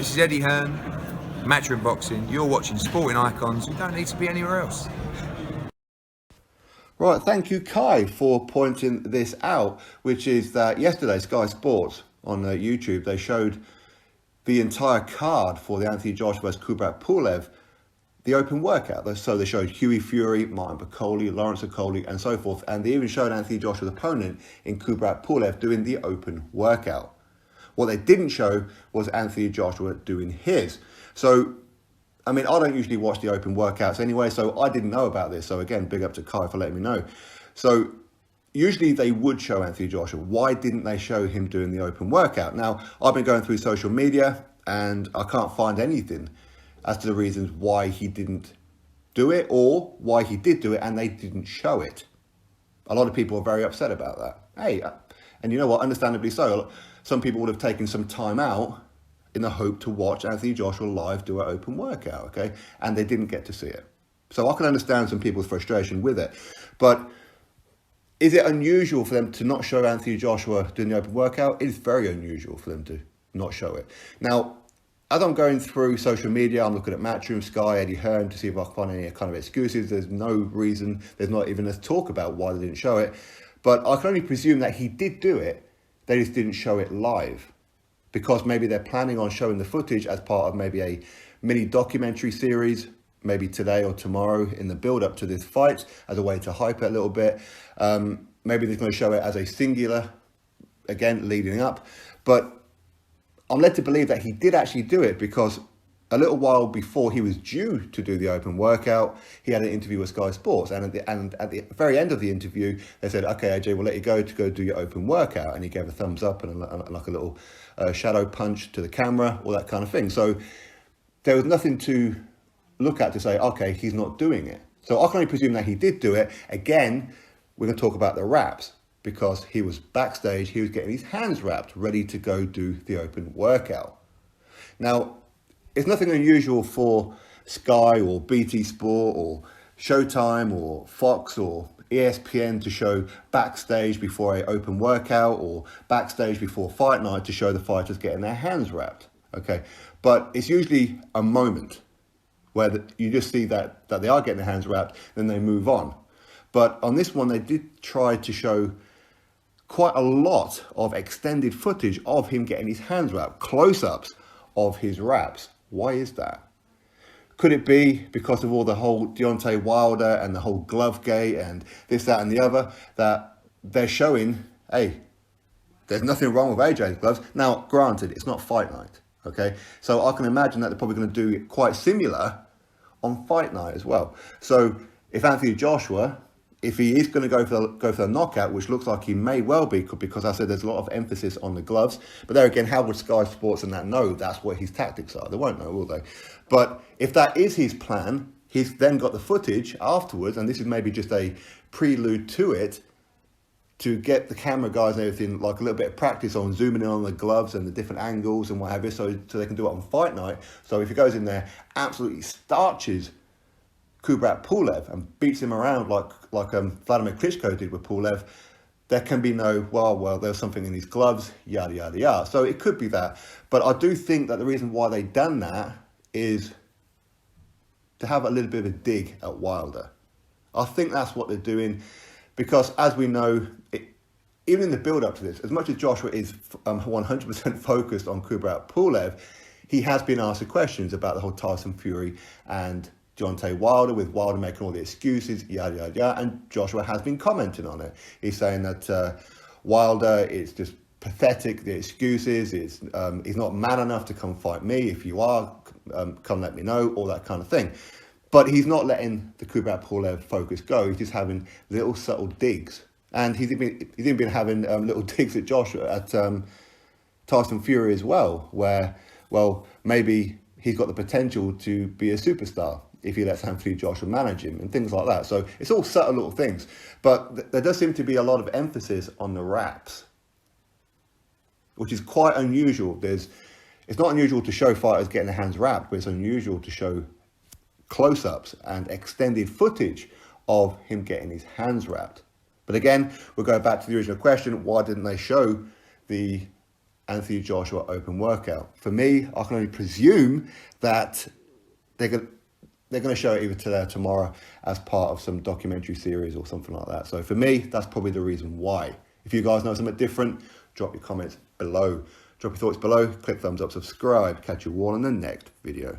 This is Eddie Hearn, Matchroom Boxing. You're watching Sporting Icons. You don't need to be anywhere else. Right, thank you, Kai, for pointing this out, which is that yesterday, Sky Sports on YouTube, they showed the entire card for the Anthony Joshua vs. Kubrat Pulev, the open workout. So they showed Hughie Fury, Martin Bakole, Lawrence Okoli, and so forth. And they even showed Anthony Joshua's opponent in Kubrat Pulev doing the open workout. What they didn't show was Anthony Joshua doing his. So, I mean, I don't usually watch the open workouts anyway, so I didn't know about this. So again, big up to Kai for letting me know. So usually they would show Anthony Joshua. Why didn't they show him doing the open workout? Now, I've been going through social media and I can't find anything as to the reasons why he didn't do it or why he did do it and they didn't show it. A lot of people are very upset about that. Hey, and you know what, understandably so. Some people would have taken some time out in the hope to watch Anthony Joshua live do an open workout, okay? And they didn't get to see it. So I can understand some people's frustration with it. But is it unusual for them to not show Anthony Joshua doing the open workout? It is very unusual for them to not show it. Now, as I'm going through social media, I'm looking at Matchroom, Sky, Eddie Hearn to see if I can find any kind of excuses. There's no reason, there's not even a talk about why they didn't show it. But I can only presume that he did do it, they just didn't show it live. Because maybe they're planning on showing the footage as part of maybe a mini documentary series, maybe today or tomorrow in the build up to this fight as a way to hype it a little bit. Maybe they're going to show it as a singular, again, leading up. But I'm led to believe that he did actually do it because a little while before he was due to do the open workout, he had an interview with Sky Sports. And at the very end of the interview, they said, okay, AJ, we'll let you go to go do your open workout. And he gave a thumbs up and like a little shadow punch to the camera, all that kind of thing. So there was nothing to look at to say, okay, he's not doing it. So I can only presume that he did do it. Again, we're going to talk about the wraps because he was backstage, he was getting his hands wrapped, ready to go do the open workout. Now, it's nothing unusual for Sky or BT Sport or Showtime or Fox or ESPN to show backstage before an open workout or backstage before fight night to show the fighters getting their hands wrapped. Okay, but it's usually a moment where you just see that they are getting their hands wrapped, then they move on. But on this one, they did try to show quite a lot of extended footage of him getting his hands wrapped, close-ups of his wraps. Why is that? Could it be because of all the whole Deontay Wilder and the whole glove gate and this, that, and the other, that they're showing, hey, there's nothing wrong with AJ's gloves. Now, granted, it's not fight night, okay? So I can imagine that they're probably going to do it quite similar on fight night as well. So if Anthony Joshua, if he is going to go for the knockout, which looks like he may well be, because I said there's a lot of emphasis on the gloves. But there again, how would Sky Sports and that know that's what his tactics are? They won't know, will they? But if that is his plan, he's then got the footage afterwards, and this is maybe just a prelude to it, to get the camera guys and everything, like a little bit of practice on zooming in on the gloves and the different angles and what have you, so they can do it on fight night. So if he goes in there, absolutely starches Kubrat Pulev and beats him around like Vladimir Klitschko did with Pulev, there can be no, well, there's something in his gloves, yada, yada, yada. So it could be that. But I do think that the reason why they've done that is to have a little bit of a dig at Wilder. I think that's what they're doing because, as we know, even in the build-up to this, as much as Joshua is 100% focused on Kubrat Pulev, he has been asked the questions about the whole Tyson Fury and Deontay Wilder, with Wilder making all the excuses, yada, yada, yada, and Joshua has been commenting on it. He's saying that Wilder, it's just pathetic, the excuses, he's not man enough to come fight me. If you are, come let me know, all that kind of thing. But he's not letting the Kubrat Pulev focus go. He's just having little subtle digs. And he's even been having little digs at Joshua, at Tyson Fury as well, where, well, maybe he's got the potential to be a superstar if he lets Anthony Joshua manage him and things like that. So it's all subtle little things. But there does seem to be a lot of emphasis on the wraps, which is quite unusual. It's not unusual to show fighters getting their hands wrapped, but it's unusual to show close-ups and extended footage of him getting his hands wrapped. But again, we'll go back to the original question, why didn't they show the Anthony Joshua open workout. For me, I can only presume that they're going to show it either today or tomorrow as part of some documentary series or something like that. So for me, that's probably the reason why. If you guys know something different, drop your comments below. Drop your thoughts below, click thumbs up, subscribe. Catch you all in the next video.